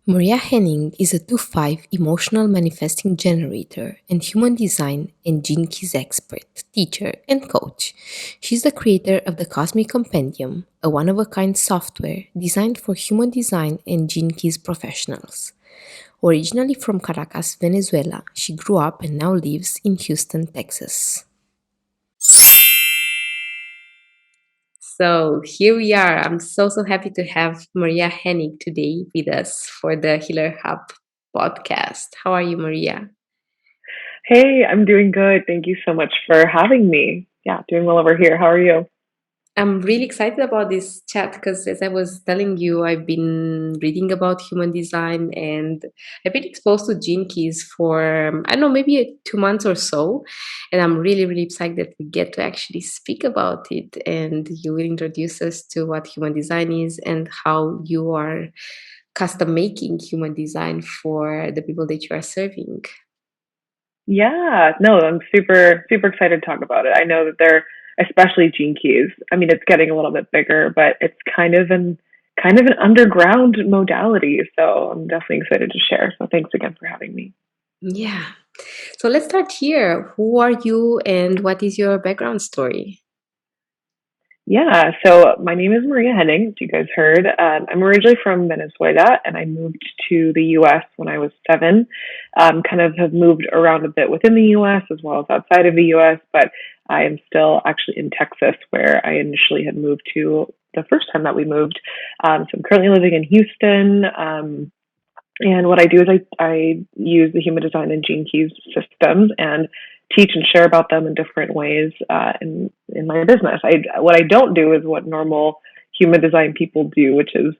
Maria Henning is a 2-5 emotional manifesting generator and human design and gene keys expert, teacher, and coach. She's the creator of the Cosmic Compendium, a one-of-a-kind software designed for human design and gene keys professionals. Originally from Caracas, Venezuela, she grew up and now lives in Houston, Texas. So here we are. I'm so happy to have Maria Hennig today with us for the Healer Hub podcast. How are you, Maria? Hey, I'm doing good. Thank you so much for having me. Yeah, doing well over here. How are you? I'm really excited about this chat because, as I was telling you, I've been reading about human design and I've been exposed to gene keys for, I don't know, maybe 2 months or so. And I'm really excited that we get to actually speak about it. And you will introduce us to what human design is and how you are custom making human design for the people that you are serving. Yeah, no, I'm super excited to talk about it. I know that they're especially gene keys. I mean, it's getting a little bit bigger, but it's kind of an underground modality. So I'm definitely excited to share. So thanks again for having me. Yeah. So let's start here. Who are you and what is your background story? Yeah, so my name is Maria Henning, as you guys heard. I'm originally from Venezuela and I moved to the US when I was 7. Kind of have moved around a bit within the US as well as outside of the US, but I am still actually in Texas where I initially had moved to the first time that we moved. So I'm currently living in Houston. And what I do is I use the human design and gene keys systems and teach and share about them in different ways in my business. What I don't do is what normal human design people do, which is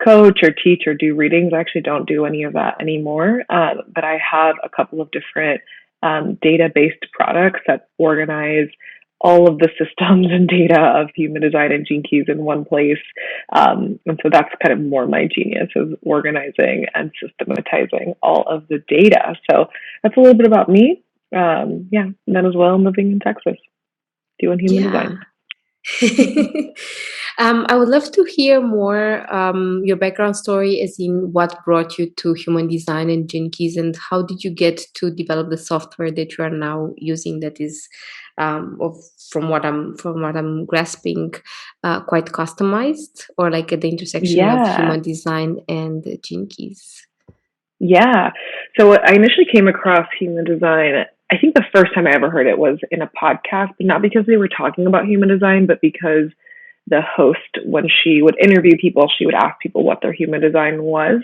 coach or teach or do readings. I actually don't do any of that anymore. But I have a couple of different data-based products that organize all of the systems and data of human design and gene keys in one place. And so that's kind of more my genius, is organizing and systematizing all of the data. So that's a little bit about me. Yeah, Venezuela, living in Texas, doing human Yeah. design. I would love to hear more your background story, as in what brought you to human design and gene keys, and how did you get to develop the software that you are now using? That is, from what I'm grasping, quite customized, or like at the intersection of Yeah, human design and gene keys. yeah. So I initially came across human design. I think the first time I ever heard it was in a podcast, but not because they were talking about human design, but because the host, when she would interview people, she would ask people what their human design was.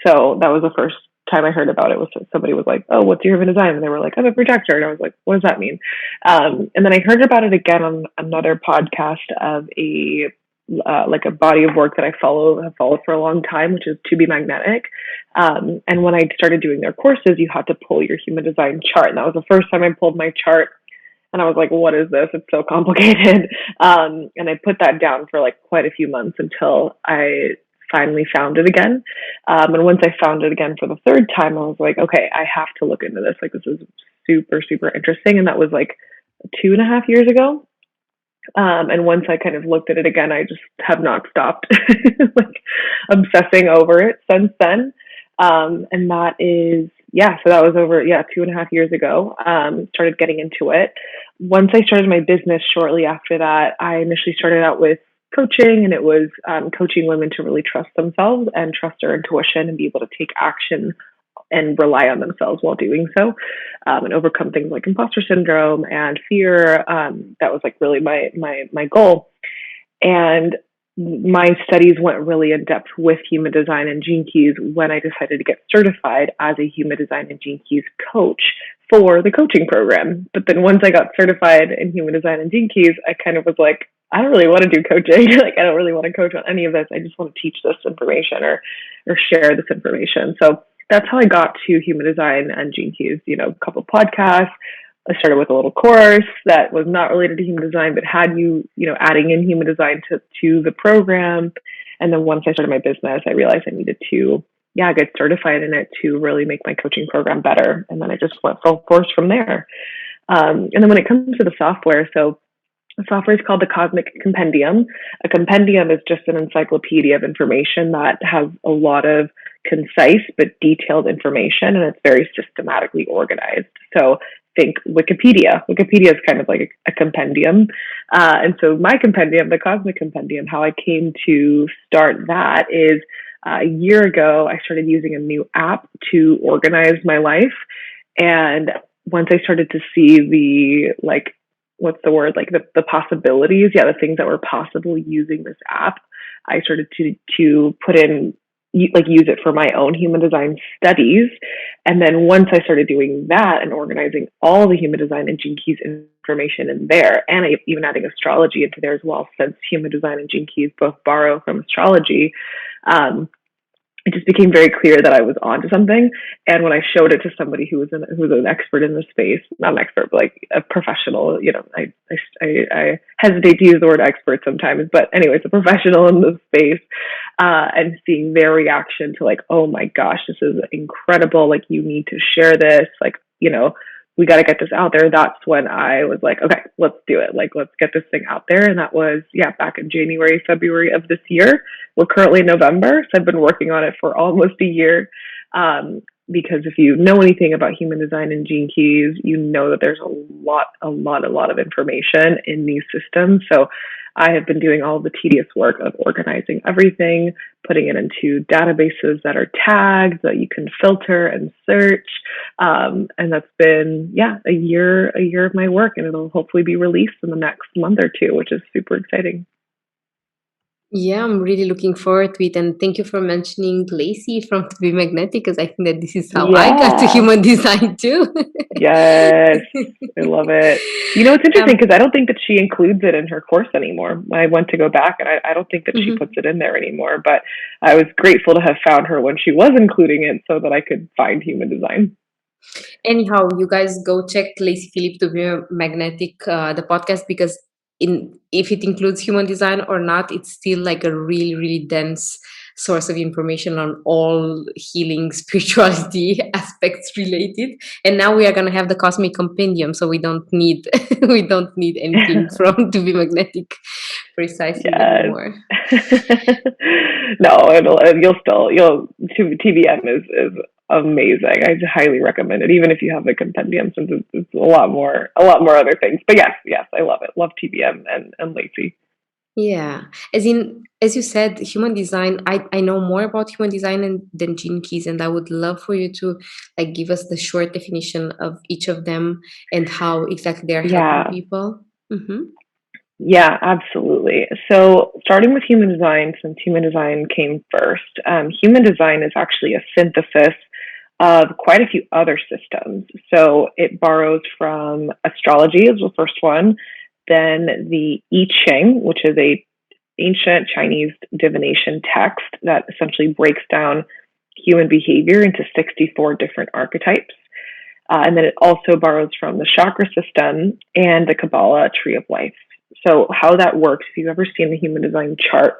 So that was the first time I heard about it. Was somebody was like, "Oh, what's your human design?" And they were like, "I'm a projector," and I was like, "What does that mean?" And then I heard about it again on another podcast of a like a body of work that have followed for a long time, which is To Be Magnetic. And when I started doing their courses, you had to pull your human design chart, and that was the first time I pulled my chart. And I was like, what is this? It's so complicated. And I put that down for like quite a few months until I finally found it again. And once I found it again for the third time, I was like, okay, I have to look into this. Like, this is super interesting. And that was like 2.5 years ago. And once I kind of looked at it again, I just have not stopped like obsessing over it since then. And that is, yeah, so that was over, 2.5 years ago. Started getting into it. Once I started my business shortly after that, I initially started out with coaching, and it was coaching women to really trust themselves and trust their intuition and be able to take action and rely on themselves while doing so, and overcome things like imposter syndrome and fear. That was like really my goal. And my studies went really in depth with human design and gene keys when I decided to get certified as a human design and gene keys coach for the coaching program. But then once I got certified in human design and gene keys, I kind of was like, I don't really want to do coaching. Like, I don't really want to coach on any of this. I just want to teach this information or share this information. So that's how I got to human design and gene keys. A couple podcasts. I started with a little course that was not related to human design, but had adding in human design to the program. And then once I started my business, I realized I needed to, get certified in it to really make my coaching program better. And then I just went full force from there. And then when it comes to the software, so the software is called the Cosmic Compendium. A compendium is just an encyclopedia of information that has a lot of concise but detailed information, and it's very systematically organized. So think Wikipedia. Wikipedia is kind of like a compendium. And so my compendium, the Cosmic Compendium, how I came to start that is a year ago, I started using a new app to organize my life. And once I started to see the, like, what's the word, like the possibilities, yeah, the things that were possible using this app, I started to put in, like, use it for my own human design studies. And then once I started doing that and organizing all the human design and Gene Keys information in there, and even adding astrology into there as well, since human design and Gene Keys both borrow from astrology, it just became very clear that I was onto something. And when I showed it to somebody who was an expert in the space, not an expert, but like a professional, I hesitate to use the word expert sometimes, but anyways, a professional in the space, and seeing their reaction to, like, oh my gosh, this is incredible. Like, you need to share this. Like, we got to get this out there. That's when I was like, okay, let's do it. Like, let's get this thing out there. And that was, back in January, February of this year. We're currently in November. So I've been working on it for almost a year. Because if you know anything about human design and Gene Keys, you know that there's a lot of information in these systems. So I have been doing all the tedious work of organizing everything, putting it into databases that are tagged that you can filter and search. And that's been, a year of my work, and it'll hopefully be released in the next month or two, which is super exciting. Yeah, I'm really looking forward to it. And thank you for mentioning Lacey from To Be Magnetic, because I think that this is how I got to human design too. Yes, I love it. It's interesting because I don't think that she includes it in her course anymore. I went to go back, and I don't think that she puts it in there anymore. But I was grateful to have found her when she was including it so that I could find human design. Anyhow, you guys go check Lacey Philippe To Be Magnetic, the podcast, because if it includes human design or not, it's still like a really, really dense source of information on all healing spirituality aspects related. And now we are going to have the Cosmic Compendium, so we don't need anything from To Be Magnetic precisely anymore. No, TBM is amazing. I highly recommend it, even if you have the compendium, since it's a lot more other things. But yes, I love it. Love TBM and Lacey. Yeah, as you said, human design. I know more about human design than Gene Keys, and I would love for you to, like, give us the short definition of each of them and how exactly they are helping people. Mm-hmm. Yeah, absolutely. So starting with human design, since human design came first, human design is actually a synthesis of quite a few other systems. So it borrows from astrology as the first one, then the I Ching, which is a ancient Chinese divination text that essentially breaks down human behavior into 64 different archetypes. And then it also borrows from the chakra system and the Kabbalah tree of life. So how that works, if you've ever seen the human design chart,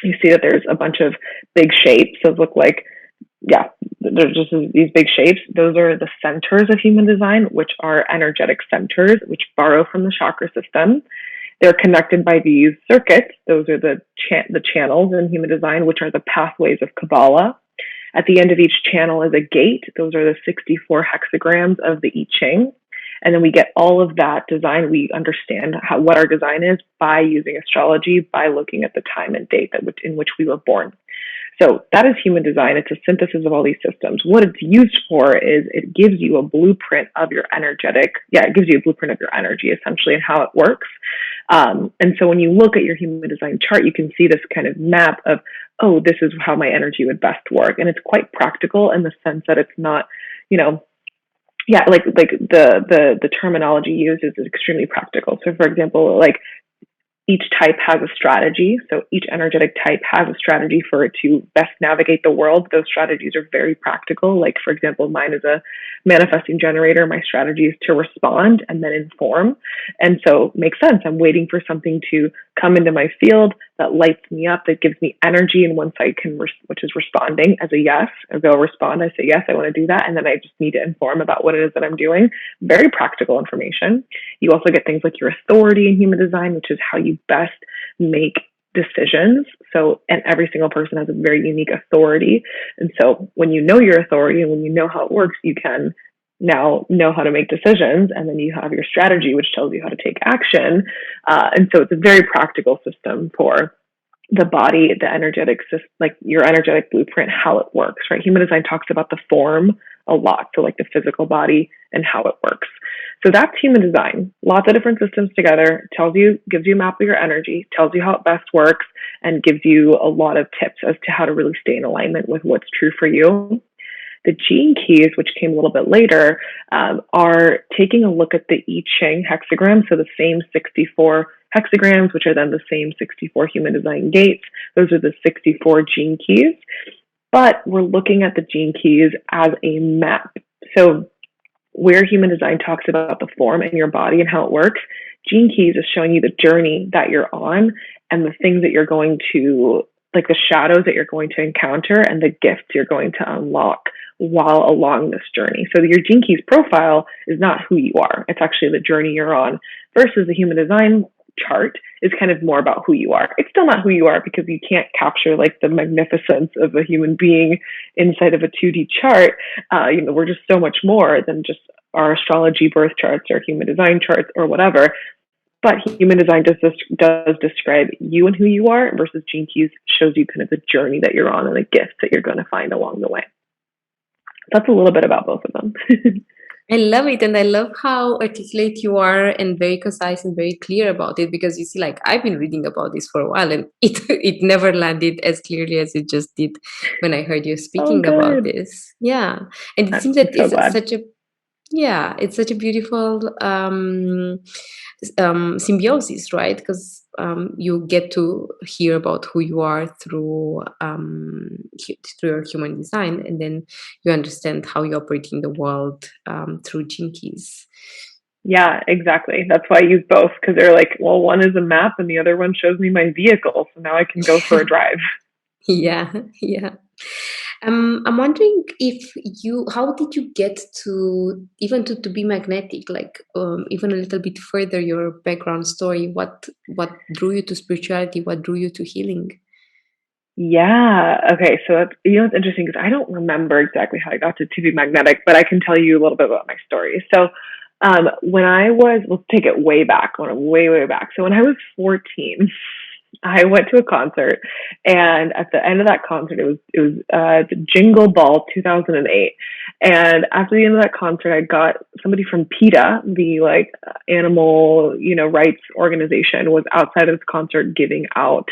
you see that there's a bunch of big shapes that look like, there's just these big shapes. Those are the centers of human design, which are energetic centers, which borrow from the chakra system. They're connected by these circuits. Those are the channels in human design, which are the pathways of Kabbalah. At the end of each channel is a gate. Those are the 64 hexagrams of the I Ching. And then we get all of that design. We understand what our design is by using astrology, by looking at the time and date in which we were born. So that is human design. It's a synthesis of all these systems. What it's used for is it gives you a blueprint of your it gives you a blueprint of your energy, essentially, and how it works. And so when you look at your human design chart, you can see this kind of map of, oh, this is how my energy would best work. And it's quite practical in the sense that it's not, like the terminology used is extremely practical. So for example, like, each type has a strategy. So each energetic type has a strategy for it to best navigate the world. Those strategies are very practical. Like, for example, mine is a manifesting generator. My strategy is to respond and then inform. And so it makes sense. I'm waiting for something to come into my field that lights me up, that gives me energy. And once I can, which is responding as a yes, I go respond. I say, yes, I want to do that. And then I just need to inform about what it is that I'm doing. Very practical information. You also get things like your authority in human design, which is how you best make decisions. So, and every single person has a very unique authority. And so when you know your authority and when you know how it works, you can now know how to make decisions. And then you have your strategy, which tells you how to take action. And so it's a very practical system for the body, the energetic system, like your energetic blueprint, how it works, right? Human design talks about the form a lot. So like the physical body and how it works. So that's human design. Lots of different systems together, tells you, gives you a map of your energy, tells you how it best works, and gives you a lot of tips as to how to really stay in alignment with what's true for you. The gene keys, which came a little bit later, are taking a look at the I Ching hexagram, so the same 64 hexagrams, which are then the same 64 human design gates. Those are the 64 gene keys. But we're looking at the gene keys as a map. So where human design talks about the form in your body and how it works, gene keys is showing you the journey that you're on and the things that you're going to, like the shadows that you're going to encounter and the gifts you're going to unlock while along this journey. So your gene keys profile is not who you are. It's actually the journey you're on versus the human design chart is kind of more about who you are. It's still not who you are because you can't capture like the magnificence of a human being inside of a 2D chart. We're just so much more than just our astrology birth charts or human design charts or whatever. But human design does describe you and who you are versus gene keys shows you kind of the journey that you're on and the gifts that you're going to find along the way. That's a little bit about both of them. I love it, and I love how articulate you are and very concise and very clear about it. Because you see, like I've been reading about this for a while, and it never landed as clearly as it just did when I heard you Oh, speaking about good. this. Yeah, and it I'm seems that so glad. it's such a beautiful symbiosis, right? Because you get to hear about who you are through through your human design, and then you understand how you operate in the world through gene keys. Yeah, exactly. That's why I use both because they're like, well, one is a map and the other one shows me my vehicle. So now I can go for a drive. Yeah, yeah. I'm wondering how did you get to even to be magnetic? Like even a little bit further, your background story. What drew you to spirituality? What drew you to healing? Yeah. Okay. So that's, it's interesting because I don't remember exactly how I got to be magnetic, but I can tell you a little bit about my story. So, when I was, let's take it way back, way, way back. So when I was 14, I went to a concert, and at the end of that concert, it was the Jingle Ball 2008. And after the end of that concert, I got somebody from PETA, the like animal rights organization, was outside of this concert giving out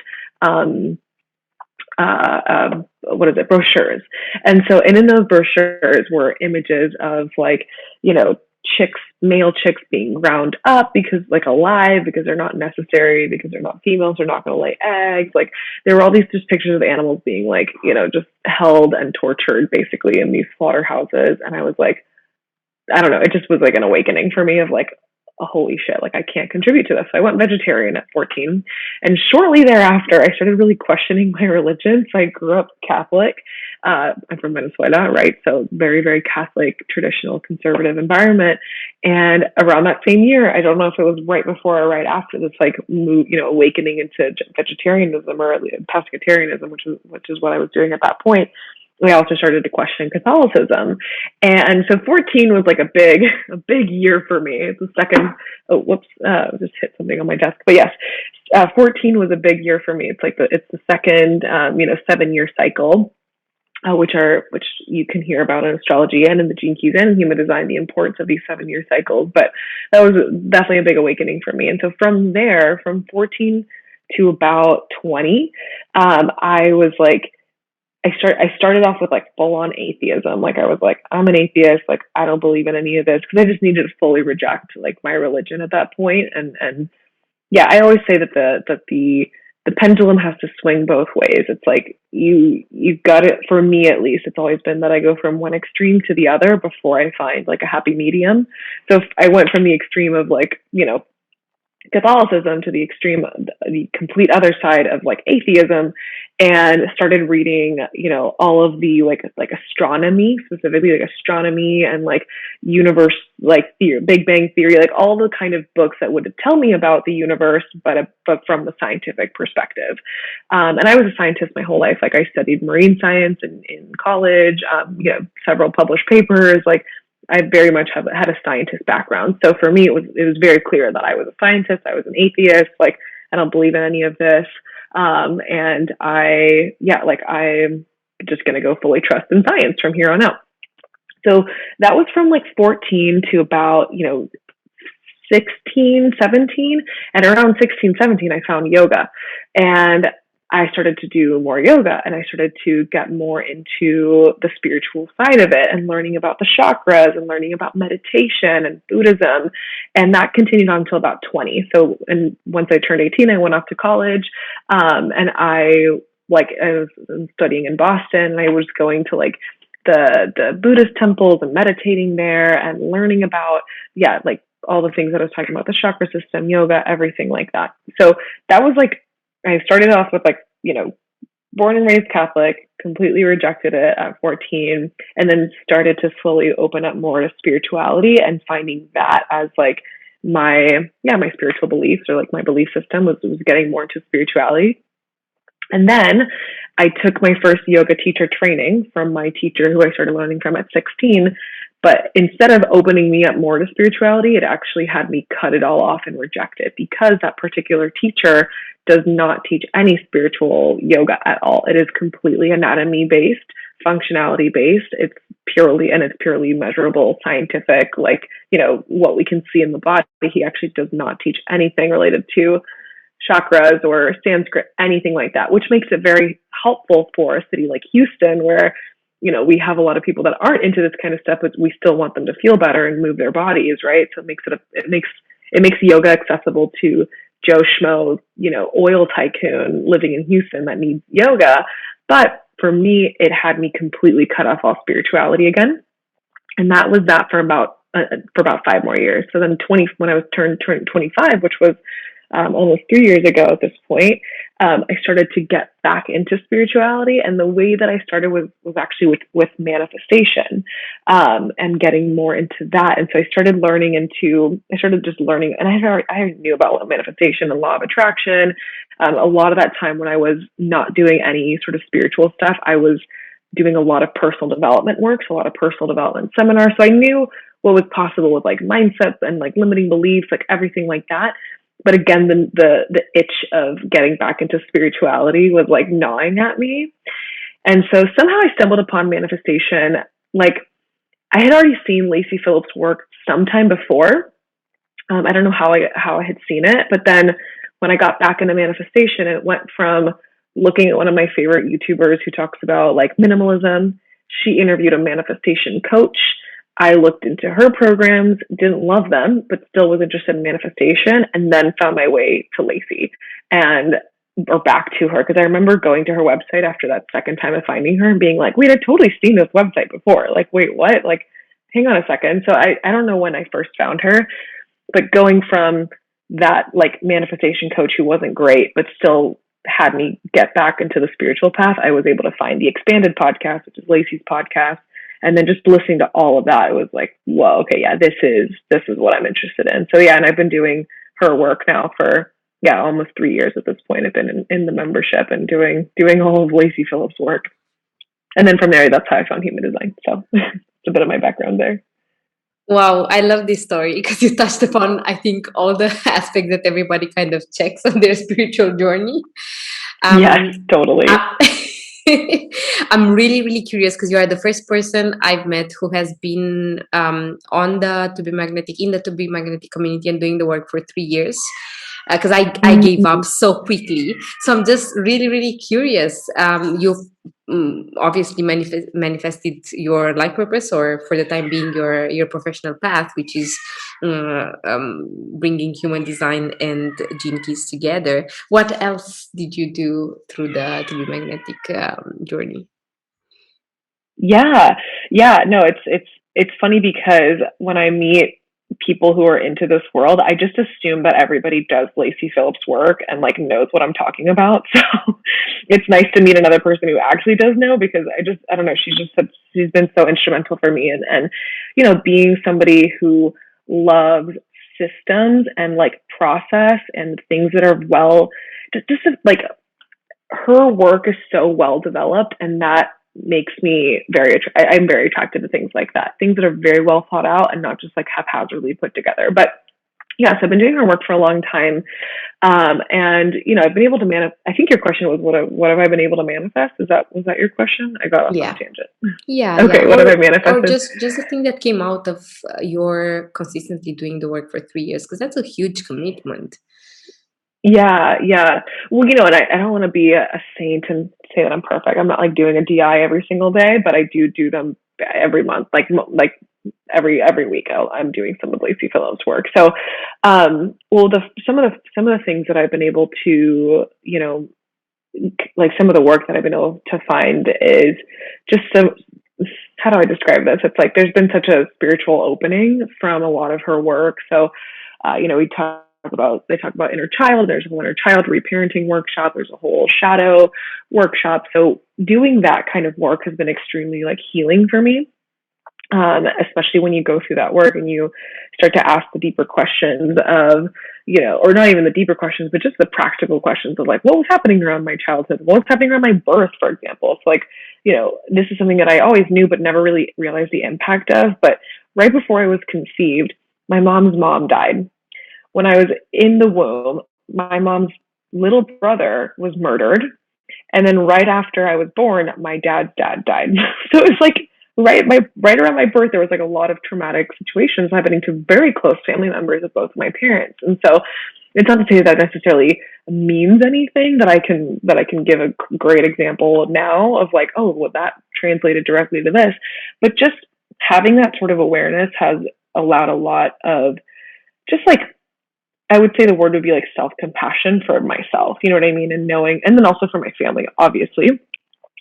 brochures. And so, and in those brochures were images of like, male chicks being ground up because like alive, because they're not necessary, because they're not females, they're not going to lay eggs. Like there were all these just pictures of animals being like, just held and tortured basically in these slaughterhouses. And I was like, I don't know, it just was like an awakening for me of like, oh, holy shit, like I can't contribute to this. So I went vegetarian at 14. And shortly thereafter, I started really questioning my religion. So I grew up Catholic. I'm from Venezuela, right? So very, very Catholic, traditional, conservative environment. And around that same year, I don't know if it was right before or right after this, like awakening into vegetarianism or pescatarianism, which is what I was doing at that point. I also started to question Catholicism. And so 14 was like a big year for me. It's the second, just hit something on my desk. But yes, 14 was a big year for me. It's the second, 7-year cycle, which you can hear about in astrology and in the gene keys and in human design, the importance of these 7-year cycles. But that was definitely a big awakening for me. And so from there, from 14 to about 20, I was like, I started off with like full on atheism. Like I was like, I'm an atheist. Like I don't believe in any of this because I just needed to fully reject like my religion at that point. And yeah, I always say that the pendulum has to swing both ways. It's like you've got it. For me at least, it's always been that I go from one extreme to the other before I find like a happy medium. So if I went from the extreme of like Catholicism to the extreme, the complete other side of like atheism, and started reading, all of the like astronomy, specifically like astronomy and like universe, like theory, Big Bang Theory, like all the kind of books that would tell me about the universe, but from the scientific perspective. And I was a scientist my whole life. Like I studied marine science in college, several published papers, like I very much have had a scientist background. So for me, it was very clear that I was a scientist. I was an atheist. Like I don't believe in any of this. And I'm just going to go fully trust in science from here on out. So that was from like 14 to about, 16, 17. And around 16, 17, I found yoga. And I started to do more yoga, and I started to get more into the spiritual side of it and learning about the chakras and learning about meditation and Buddhism. And that continued on until about 20. So, and once I turned 18, I went off to college. And I was studying in Boston, and I was going to like the Buddhist temples and meditating there and learning about, like all the things that I was talking about, the chakra system, yoga, everything like that. So that was like, I started off with like, born and raised Catholic, completely rejected it at 14, and then started to slowly open up more to spirituality and finding that as like my spiritual beliefs, or like my belief system was getting more into spirituality. And then I took my first yoga teacher training from my teacher, who I started learning from at 16. But instead of opening me up more to spirituality, it actually had me cut it all off and reject it, because that particular teacher does not teach any spiritual yoga at all. It is completely anatomy based, functionality based. It's purely measurable, scientific, like, what we can see in the body. He actually does not teach anything related to chakras or Sanskrit, anything like that, which makes it very helpful for a city like Houston, where we have a lot of people that aren't into this kind of stuff, but we still want them to feel better and move their bodies, right? So it makes yoga accessible to Joe Schmo, oil tycoon living in Houston that needs yoga. But for me, it had me completely cut off all spirituality again, and that was that for about 5 more years. So then when I was turned 25, which was almost 3 years ago at this point, I started to get back into spirituality. And the way that I started was actually with manifestation, and getting more into that. And so I started just learning, and I already knew about manifestation and law of attraction. A lot of that time when I was not doing any sort of spiritual stuff, I was doing a lot of personal development work, so a lot of personal development seminars. So I knew what was possible with like mindsets and like limiting beliefs, like everything like that. But again, the itch of getting back into spirituality was like gnawing at me. And so somehow I stumbled upon manifestation. Like I had already seen Lacy Phillips' work sometime before. I don't know how I had seen it, but then when I got back into manifestation, it went from looking at one of my favorite YouTubers who talks about like minimalism. She interviewed a manifestation coach. I looked into her programs, didn't love them, but still was interested in manifestation, and then found my way to Lacy or back to her, because I remember going to her website after that second time of finding her and being like, wait, I've totally seen this website before. Like, wait, what? Like, hang on a second. So I don't know when I first found her, but going from that like manifestation coach who wasn't great, but still had me get back into the spiritual path, I was able to find the Expanded podcast, which is Lacy's podcast. And then just listening to all of that, it was like, whoa, okay, yeah, this is what I'm interested in. So yeah, and I've been doing her work now for almost 3 years at this point. I've been in the membership and doing all of Lacy Phillips' work. And then from there, that's how I found human design. So it's a bit of my background there. Wow, I love this story because you touched upon, I think, all the aspects that everybody kind of checks on their spiritual journey. Yes, totally. I'm really, really curious because you are the first person I've met who has been on the To Be Magnetic, in the To Be Magnetic community and doing the work for 3 years. Because I gave up so quickly. So I'm just really, really curious. You've obviously manifested your life purpose, or for the time being, your professional path, which is bringing human design and gene keys together. What else did you do through the To Be Magnetic journey? Yeah. No, it's funny because when I meet people who are into this world, I just assume that everybody does Lacey Phillips' work and like knows what I'm talking about. So it's nice to meet another person who actually does know, because I don't know, she's been so instrumental for me, and being somebody who loves systems and like process and things that are just like her work is so well developed, and that makes me I'm very attracted to things like that, things that are very well thought out and not just like haphazardly put together. But yes, I've been doing her work for a long time, and I've been able to I think your question was what have I been able to manifest? Was that your question? I got off on a Yeah. tangent. Yeah, yeah. Okay, what have I Or manifested? just the thing that came out of your consistently doing the work for 3 years, because that's a huge commitment. Yeah. Well, and I don't want to be a saint and say that I'm perfect. I'm not like doing a DI every single day, but I do them every month, like every week. I'm doing some of Lacey Phillips' work. So, well, some of the things that I've been able to, like some of the work that I've been able to find is just some. How do I describe this? It's like there's been such a spiritual opening from a lot of her work. So, they talk about inner child. There's a whole inner child reparenting workshop. There's a whole shadow workshop. So doing that kind of work has been extremely like healing for me. Especially when you go through that work and you start to ask the deeper questions of, or not even the deeper questions, but just the practical questions of like, what was happening around my childhood? What was happening around my birth, for example? It's like, this is something that I always knew, but never really realized the impact of. But right before I was conceived, my mom's mom died. When I was in the womb, my mom's little brother was murdered. And then right after I was born, my dad's dad died. So it was like right around my birth, there was like a lot of traumatic situations happening to very close family members of both my parents. And so it's not to say that necessarily means anything, that I can give a great example now of like, oh, well, that translated directly to this. But just having that sort of awareness has allowed a lot of just like, I would say the word would be like self-compassion for myself, you know what I mean? And knowing, and then also for my family, obviously.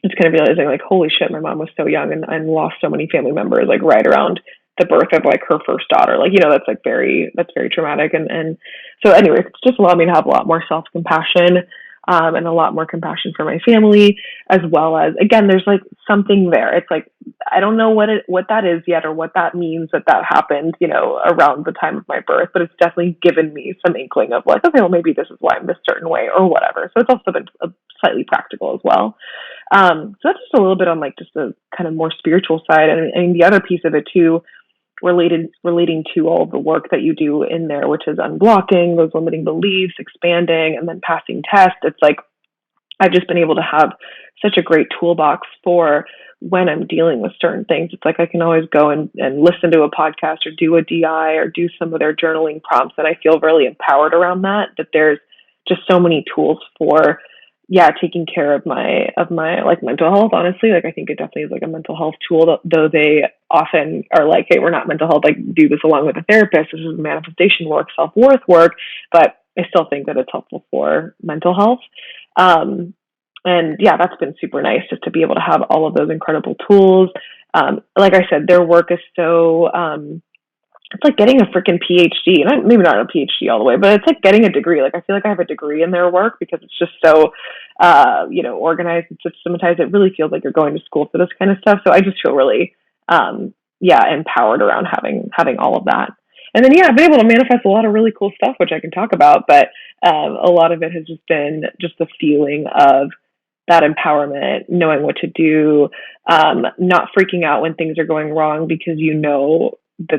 It's kind of realizing like, holy shit, my mom was so young and lost so many family members, like right around the birth of like her first daughter. Like, that's very traumatic. And so anyway, it's just allowed me to have a lot more self-compassion, and a lot more compassion for my family, as well as, again, there's like something there. It's like, I don't know what that is yet, or what that means that happened, around the time of my birth, but it's definitely given me some inkling of like, okay, well, maybe this is why I'm this certain way or whatever. So it's also been slightly practical as well. So that's just a little bit on like just the kind of more spiritual side. And the other piece of it too, relating to all of the work that you do in there, which is unblocking those limiting beliefs, expanding, and then passing tests. It's like I've just been able to have such a great toolbox for when I'm dealing with certain things. It's like I can always go and listen to a podcast or do a DI or do some of their journaling prompts, and I feel really empowered around that there's just so many tools for taking care of my like mental health. Honestly, like I think it definitely is like a mental health tool, though they often are like, hey, we're not mental health, like do this along with a therapist. This is manifestation work, self-worth work, but I still think that it's helpful for mental health. And that's been super nice just to be able to have all of those incredible tools. Like I said, their work is so it's like getting a freaking PhD, and maybe not a PhD all the way, but it's like getting a degree. Like I feel like I have a degree in their work because it's just so, organized and systematized. It really feels like you're going to school for this kind of stuff. So I just feel really, empowered around having all of that. And then, I've been able to manifest a lot of really cool stuff, which I can talk about, but a lot of it has just been just the feeling of that empowerment, knowing what to do, not freaking out when things are going wrong, because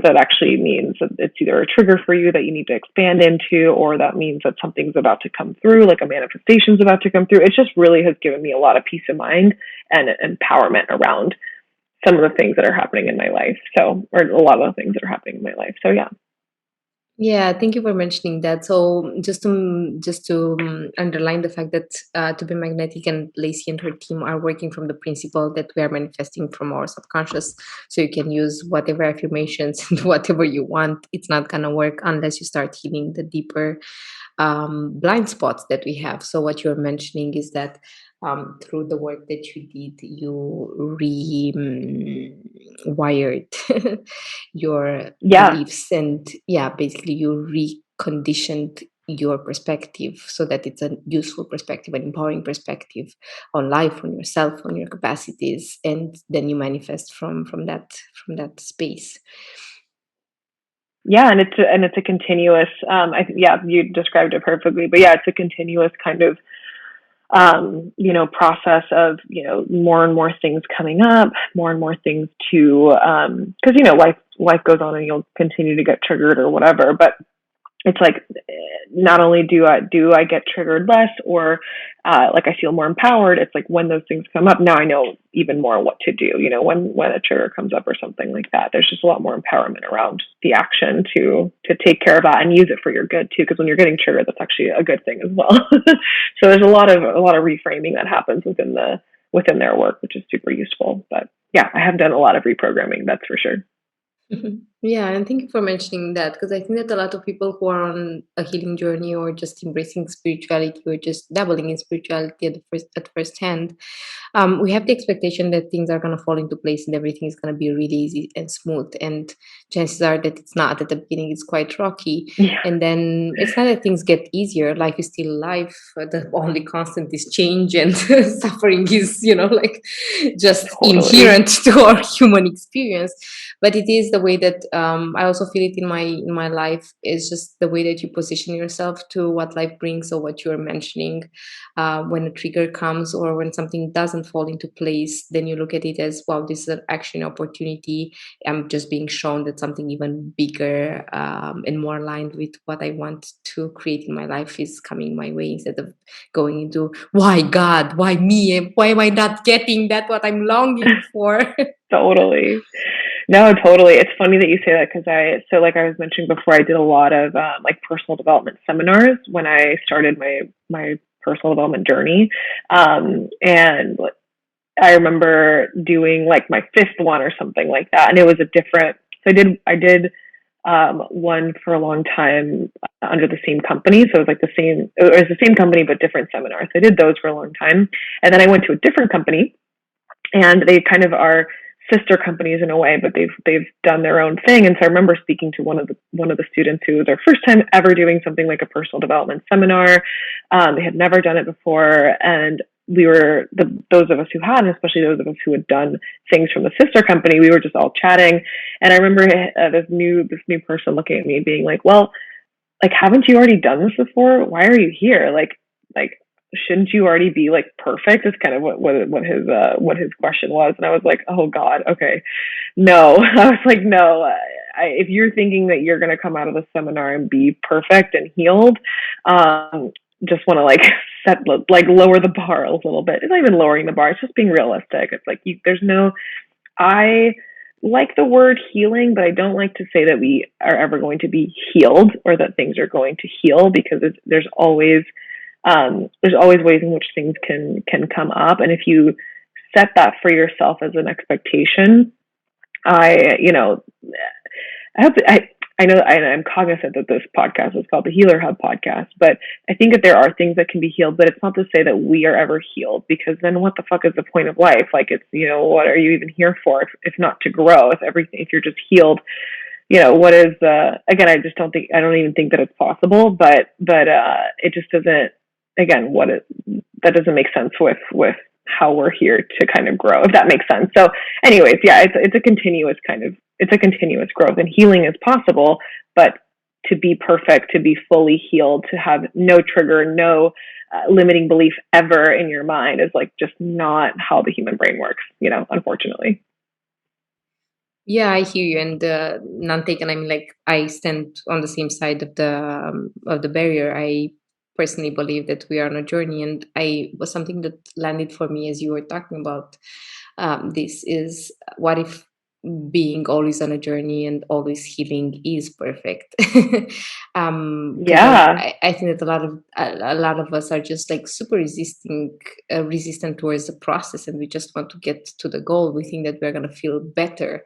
that actually means that it's either a trigger for you that you need to expand into, or that means that something's about to come through, like a manifestation's about to come through. It just really has given me a lot of peace of mind and empowerment around some of the things that are happening in my life. So, or a lot of the things that are happening in my life. So, yeah. Yeah, thank you for mentioning that. So just to underline the fact that To Be Magnetic and Lacey and her team are working from the principle that we are manifesting from our subconscious. So you can use whatever affirmations and whatever you want. It's not gonna work unless you start healing the deeper blind spots that we have. So what you're mentioning is that through the work that you did, you rewired your Yeah. beliefs, and yeah, basically you reconditioned your perspective so that it's a useful perspective, an empowering perspective on life, on yourself, on your capacities, and then you manifest from that space. Yeah, and it's a continuous. Yeah, you described it perfectly. But yeah, it's a continuous kind of process of more and more things coming up, more and more things to because life goes on and you'll continue to get triggered or whatever. But it's like not only do I get triggered less or like I feel more empowered. It's like when those things come up, now I know even more what to do. When a trigger comes up or something like that, there's just a lot more empowerment around the action to take care of that and use it for your good too. Because when you're getting triggered, that's actually a good thing as well. So there's a lot of reframing that happens within their work, which is super useful. But yeah, I have done a lot of reprogramming, that's for sure. Mhm. Yeah, and thank you for mentioning that, because I think that a lot of people who are on a healing journey or just embracing spirituality or just dabbling in spirituality at first hand, we have the expectation that things are going to fall into place and everything is going to be really easy and smooth. And chances are that it's not. At the beginning, it's quite rocky. Yeah, And then it's not that things get easier. Life is still life. The only constant is change, and suffering is, like just totally. inherent to our human experience. But it is the way that I also feel it in my life, is just the way that you position yourself to what life brings, or what you're mentioning. When a trigger comes or when something doesn't fall into place, then you look at it as, wow, this is an action opportunity. I'm just being shown that something even bigger and more aligned with what I want to create in my life is coming my way, instead of going into, why God, why me, why am I not getting that what I'm longing for. Totally. No, totally. It's funny that you say that because like I was mentioning before, I did a lot of like personal development seminars when I started my personal development journey. And I remember doing like my fifth one or something like that, and it was a different. So I did one for a long time under the same company. So it was like the same. It was the same company but different seminars. So I did those for a long time, and then I went to a different company and they kind of are sister companies in a way, but they've done their own thing. And so I remember speaking to one of the students who was their first time ever doing something like a personal development seminar. They had never done it before, and we were those of us who had, and especially those of us who had done things from the sister company. We were just all chatting, and I remember this new person looking at me, being like, "Well, like, haven't you already done this before? Why are you here? Like shouldn't you already be like perfect?" Is kind of what his question was. And I was like, oh God, okay, no. I was like, no. If you're thinking that you're going to come out of the seminar and be perfect and healed, just want to like lower the bar a little bit. It's not even lowering the bar, it's just being realistic. It's like there's no, I like the word healing, but I don't like to say that we are ever going to be healed or that things are going to heal, because there's always ways in which things can come up. And if you set that for yourself as an expectation, I you know I hope I know I'm cognizant that this podcast is called the Healer Hub podcast, but I think that there are things that can be healed, but it's not to say that we are ever healed, because then what the fuck is the point of life? Like, it's, what are you even here for if not to grow? If you're just healed, what is again, I don't even think that it's possible, but it just doesn't, again, that doesn't make sense with how we're here to kind of grow, if that makes sense. So anyways, yeah, it's a continuous growth, and healing is possible, but to be perfect, to be fully healed, to have no trigger, no limiting belief ever in your mind, is like just not how the human brain works, unfortunately. Yeah, I hear you, and none taken. I mean, like, I stand on the same side of the barrier. I personally believe that we are on a journey, and I was something that landed for me as you were talking about. This is, what if being always on a journey and always healing is perfect? Because Yeah. I think that a lot of us are just like super resistant towards the process, and we just want to get to the goal. We think that we're gonna feel better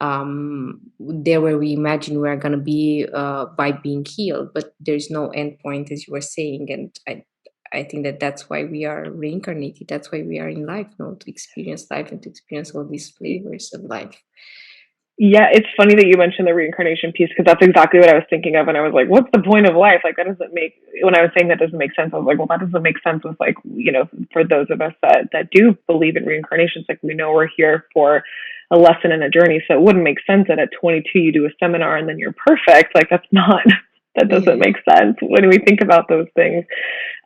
there where we imagine we're going to be by being healed, but there's no end point, as you were saying. And I think that that's why we are reincarnated. That's why we are in life, to experience life and to experience all these flavors of life. Yeah, it's funny that you mentioned the reincarnation piece, because that's exactly what I was thinking of. And I was like, what's the point of life? Like, that doesn't make, when I was saying that doesn't make sense, I was like, well, that doesn't make sense with, like, for those of us that do believe in reincarnations, like, we know we're here for a lesson and a journey. So it wouldn't make sense that at 22 you do a seminar and then you're perfect. Like, that's not, that doesn't Yeah. make sense when we think about those things.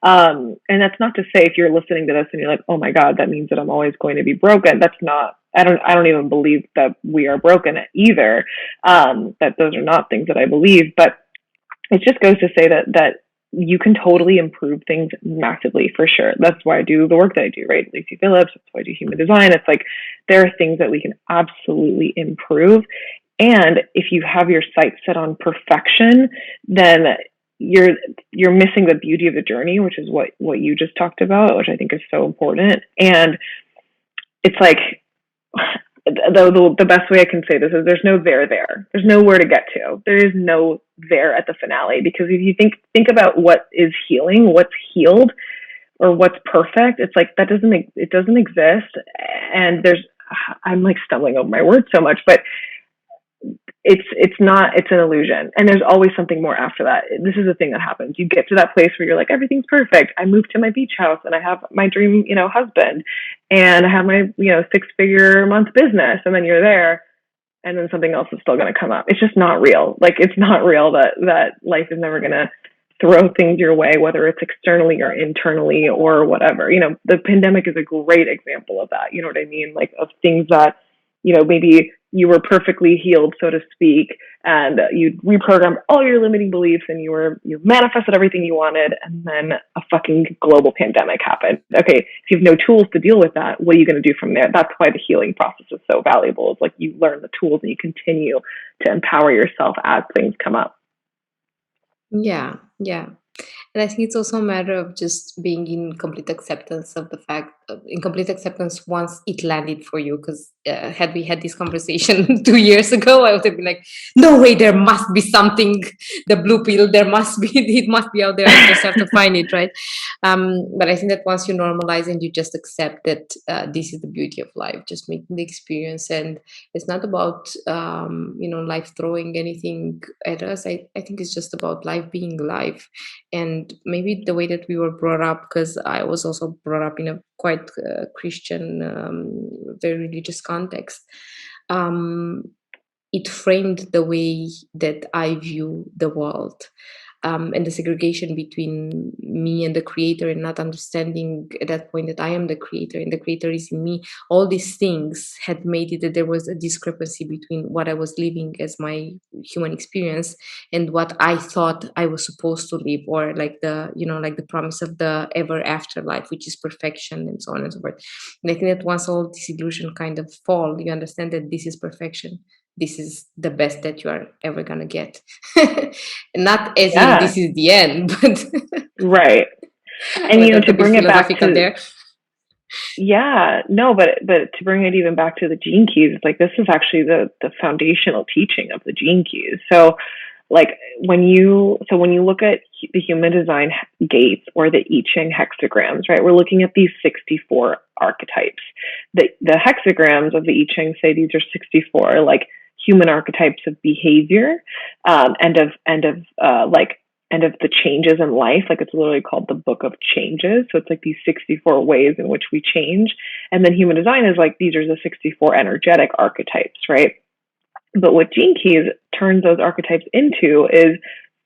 And that's not to say if you're listening to this and you're like, oh my God, that means that I'm always going to be broken. That's not, I don't even believe that we are broken either. That those are not things that I believe, but it just goes to say that you can totally improve things massively, for sure. That's why I do the work that I do, right? Lacey Phillips, that's why I do human design. It's like, there are things that we can absolutely improve. And if you have your sights set on perfection, then you're missing the beauty of the journey, which is what you just talked about, which I think is so important. And it's like, the best way I can say this is there's no there. There's nowhere to get to. There is no there at the finale, because if you think about what is healing, what's healed, or what's perfect, it's like it doesn't exist. And I'm like stumbling over my words so much, but it's an illusion, and there's always something more after that. This is the thing that happens. You get to that place where you're like, everything's perfect. I moved to my beach house and I have my dream, husband, and I have my, 6-figure month business. And then you're there, and then something else is still going to come up. It's just not real. Like, it's not real that life is never going to throw things your way, whether it's externally or internally or whatever. The pandemic is a great example of that. You know what I mean? Like, of things that, maybe you were perfectly healed, so to speak, and you reprogrammed all your limiting beliefs, and you manifested everything you wanted, and then a fucking global pandemic happened. Okay, if you have no tools to deal with that, what are you going to do from there? That's why the healing process is so valuable. It's like you learn the tools and you continue to empower yourself as things come up. Yeah, yeah. And I think it's also a matter of just being in complete acceptance of the fact, in complete acceptance once it landed for you. Because had we had this conversation 2 years ago, I would have been like, no way, there must be something, the blue pill, there must be, it must be out there. I just have to find it, right? But I think that once you normalize and you just accept that this is the beauty of life, just making the experience. And it's not about, life throwing anything at us. I think it's just about life being life. And maybe the way that we were brought up, because I was also brought up in a quite Christian, very religious context, um, it framed the way that I view the world. And the segregation between me and the creator, and not understanding at that point that I am the creator and the creator is in me. All these things had made it that there was a discrepancy between what I was living as my human experience and what I thought I was supposed to live, or like the promise of the ever afterlife, which is perfection, and so on and so forth. And I think that once all this illusion kind of fall, you understand that this is perfection. This is the best that you are ever gonna get. Not as in Yeah, this is the end, but right. And but that's a to bit bring it back philosophical to, there. yeah, no, but to bring it even back to the gene keys, it's like, this is actually the foundational teaching of the gene keys. So, like, when you look at the human design gates or the I Ching hexagrams, right? We're looking at these 64 archetypes. The hexagrams of the I Ching say these are 64 like human archetypes of behavior, and of the changes in life. Like, it's literally called the book of changes. So it's like these 64 ways in which we change. And then human design is like, these are the 64 energetic archetypes, right? But what Gene Keys turns those archetypes into is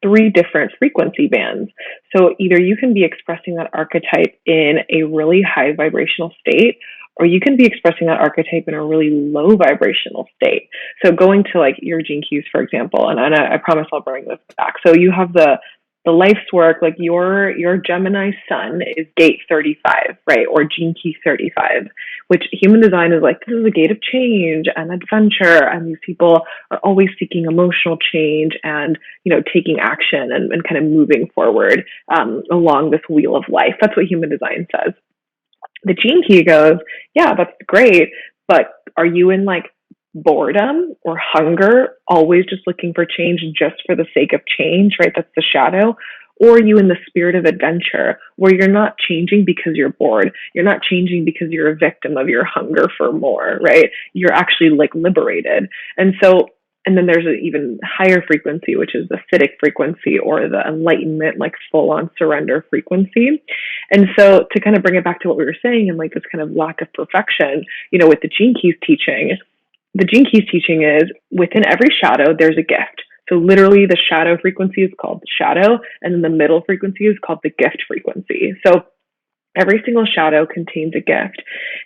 3 different frequency bands. So either you can be expressing that archetype in a really high vibrational state, or you can be expressing that archetype in a really low vibrational state. So going to like your Gene Keys, for example, and I promise I'll bring this back. So you have the life's work, like your Gemini sun is gate 35, right? Or Gene Key 35, which human design is like, this is a gate of change and adventure. And these people are always seeking emotional change and, taking action and kind of moving forward along this wheel of life. That's what human design says. The Gene Key goes, yeah, that's great, but are you in like boredom or hunger, always just looking for change just for the sake of change, right? That's the shadow. or you in the spirit of adventure, where you're not changing because you're bored. You're not changing because you're a victim of your hunger for more, right? You're actually like liberated. And so, and then there's an even higher frequency, which is the Siddhic frequency, or the enlightenment, like full on surrender frequency. And so to kind of bring it back to what we were saying, and like this kind of lack of perfection, with the Gene Keys teaching, the Gene Keys teaching is within every shadow, there's a gift. So literally the shadow frequency is called the shadow, and then the middle frequency is called the gift frequency. So every single shadow contains a gift.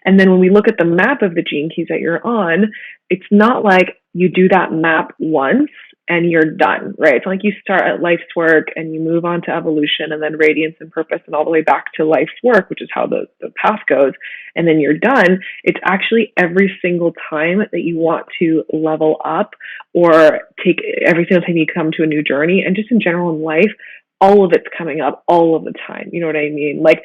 And then when we look at the map of the Gene Keys that you're on, it's not like you do that map once and you're done, right? It's not like you start at life's work and you move on to evolution and then radiance and purpose and all the way back to life's work, which is how the path goes, and then you're done. It's actually every single time that you want to level up, or take every single time you come to a new journey, and just in general in life, all of it's coming up all of the time. You know what I mean? Like,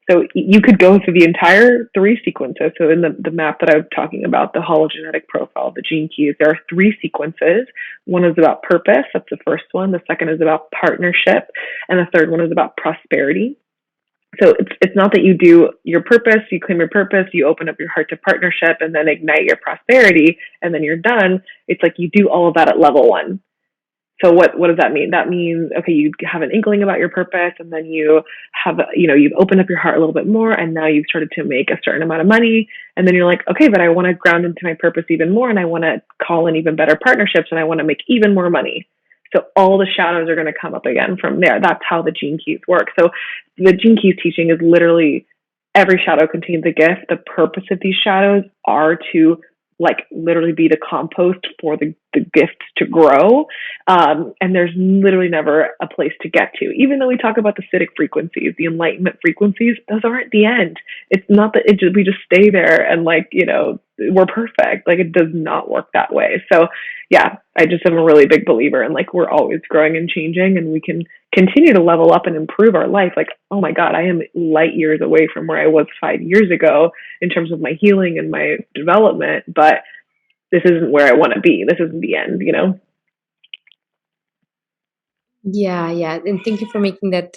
so you could go through the entire 3 sequences. So in the map that I'm talking about, the hologenetic profile, the Gene Keys, there are 3 sequences. One is about purpose. That's the first one. The second is about partnership. And the third one is about prosperity. So it's not that you do your purpose, you claim your purpose, you open up your heart to partnership, and then ignite your prosperity, and then you're done. It's like you do all of that at level 1. So what does that mean? That means, okay, you have an inkling about your purpose, and then you have, you've opened up your heart a little bit more, and now you've started to make a certain amount of money. And then you're like, okay, but I want to ground into my purpose even more, and I want to call in even better partnerships, and I want to make even more money. So all the shadows are going to come up again from there. That's how the Gene Keys work. So the Gene Keys teaching is literally every shadow contains a gift. The purpose of these shadows are to like literally be the compost for the gifts to grow. And there's literally never a place to get to. Even though we talk about the Siddhic frequencies, the enlightenment frequencies, those aren't the end. It's not that we just stay there and we're perfect. Like, it does not work that way. So yeah, I just am a really big believer in we're always growing and changing, and we can continue to level up and improve our life. Like, oh my God, I am light years away from where I was 5 years ago in terms of my healing and my development, but this isn't where I want to be. This isn't the end. Yeah, and thank you for making that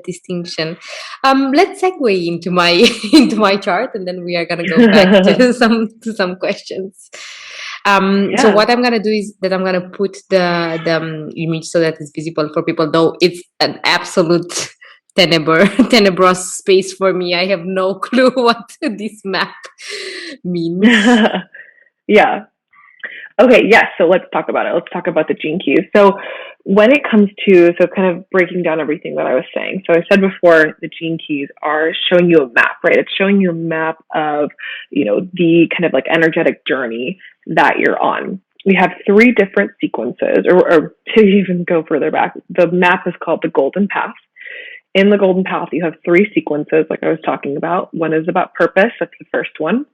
distinction. Let's segue into my into my chart, and then we are gonna go back to some questions. So Yeah. what I'm gonna do is that I'm gonna put the image so that it's visible for people, though it's an absolute tenebrous space for me. I have no clue what this map means. Yeah. Okay, yes. So let's talk about it. Let's talk about the Gene Keys. So when it comes to, kind of breaking down everything that I was saying. So I said before, the Gene Keys are showing you a map, right? It's showing you a map of, the kind of energetic journey that you're on. We have 3 different sequences, or to even go further back, the map is called the Golden Path. In the Golden Path, you have 3 sequences, like I was talking about. One is about purpose. That's the first one.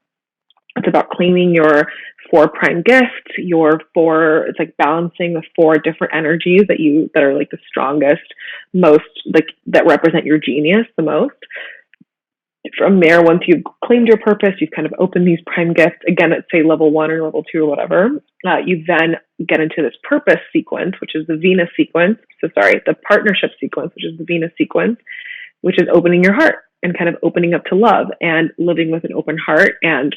It's about claiming your 4 prime gifts, it's like balancing the 4 different energies that are the strongest, most, that represent your genius the most. From there, once you've claimed your purpose, you've kind of opened these prime gifts, again, at say level 1 or level 2 or whatever, you then get into this purpose sequence, which is the Venus sequence. The partnership sequence, which is the Venus sequence, which is opening your heart and kind of opening up to love and living with an open heart and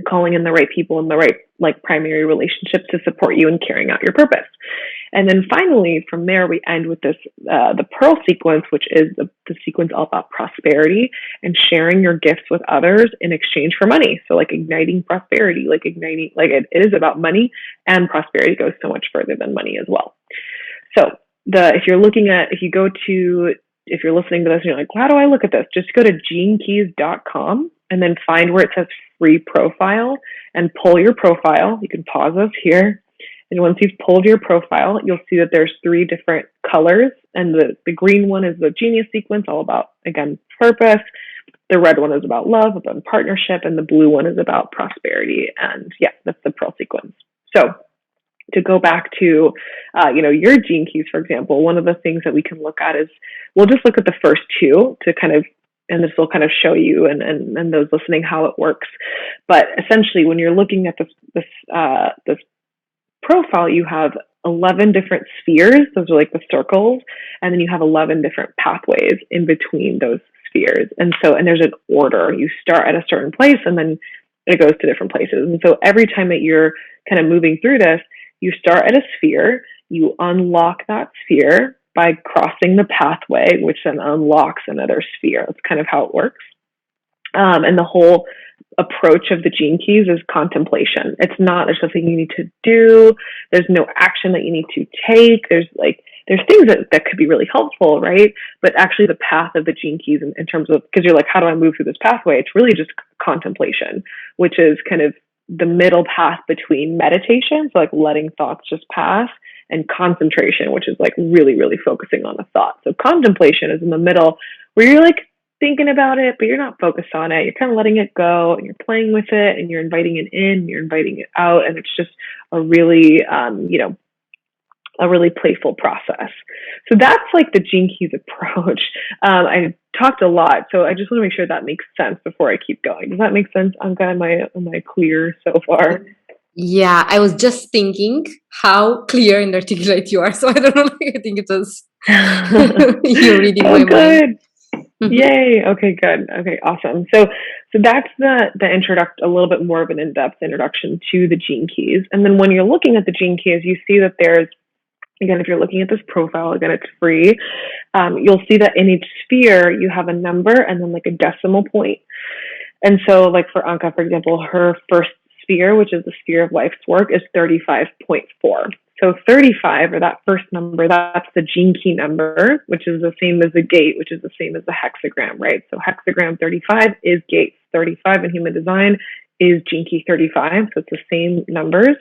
calling in the right people and the right primary relationships to support you in carrying out your purpose. And then finally, from there, we end with this, the Pearl sequence, which is the sequence all about prosperity and sharing your gifts with others in exchange for money. So igniting prosperity, it is about money, and prosperity goes so much further than money as well. So if you're listening to this and you're like, how do I look at this? Just go to genekeys.com and then find where it says free profile and pull your profile. You can pause us here. And once you've pulled your profile, you'll see that there's 3 different colors. And the green one is the genius sequence, all about, again, purpose. The red one is about love, about partnership. And the blue one is about prosperity. And yeah, that's the Pearl sequence. So to go back to, your Gene Keys, for example, one of the things that we can look at is, we'll just look at the first 2 to kind of, and this will kind of show you and those listening how it works. But essentially, when you're looking at this profile, you have 11 different spheres. Those are like the circles. And then you have 11 different pathways in between those spheres. And there's an order. You start at a certain place and then it goes to different places. And so every time that you're kind of moving through this, you start at a sphere, you unlock that sphere by crossing the pathway, which then unlocks another sphere. That's kind of how it works. And the whole approach of the gene keys is contemplation. It's not there's something you need to do. There's no action that you need to take. There's things that could be really helpful, right? But actually the path of the gene keys in terms of, because you're like, how do I move through this pathway? It's really just contemplation, which is kind of the middle path between meditation, so like letting thoughts just pass, and concentration, which is like really, really focusing on the thought. So contemplation is in the middle where you're like thinking about it, but you're not focused on it. You're kind of letting it go and you're playing with it and you're inviting it in, you're inviting it out. And it's just a really, a really playful process. So that's like the Gene Keys approach. I talked a lot, so I just want to make sure that makes sense before I keep going. Does that make sense, Anca? Am I clear so far? Yeah, I was just thinking how clear and articulate you are. So I don't know. I think it was you reading my good. mind. Yay. Okay, good. Okay, awesome. So that's the a little bit more of an in-depth introduction to the Gene Keys. And then when you're looking at the Gene Keys, you see that there's, again, if you're looking at this profile, again, it's free. You'll see that in each sphere, you have a number and then like a decimal point. And so like for Anca, for example, her first sphere, which is the sphere of life's work, is 35.4. So 35, or that first number, that's the gene key number, which is the same as the gate, which is the same as the hexagram, right? So hexagram 35 is gate 35 in human design is gene key 35. So it's the same numbers.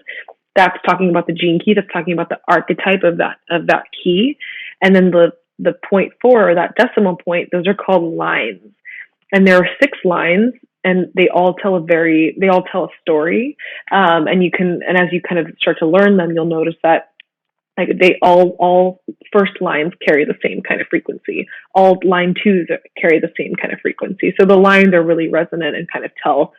That's talking about the gene key. That's talking about the archetype of that key. And then the 0.4, or that decimal point, those are called lines. And there are 6 lines, and they all tell a story. And as you kind of start to learn them, you'll notice that like they all first lines carry the same kind of frequency. All line 2s carry the same kind of frequency. So the lines are really resonant and kind of tell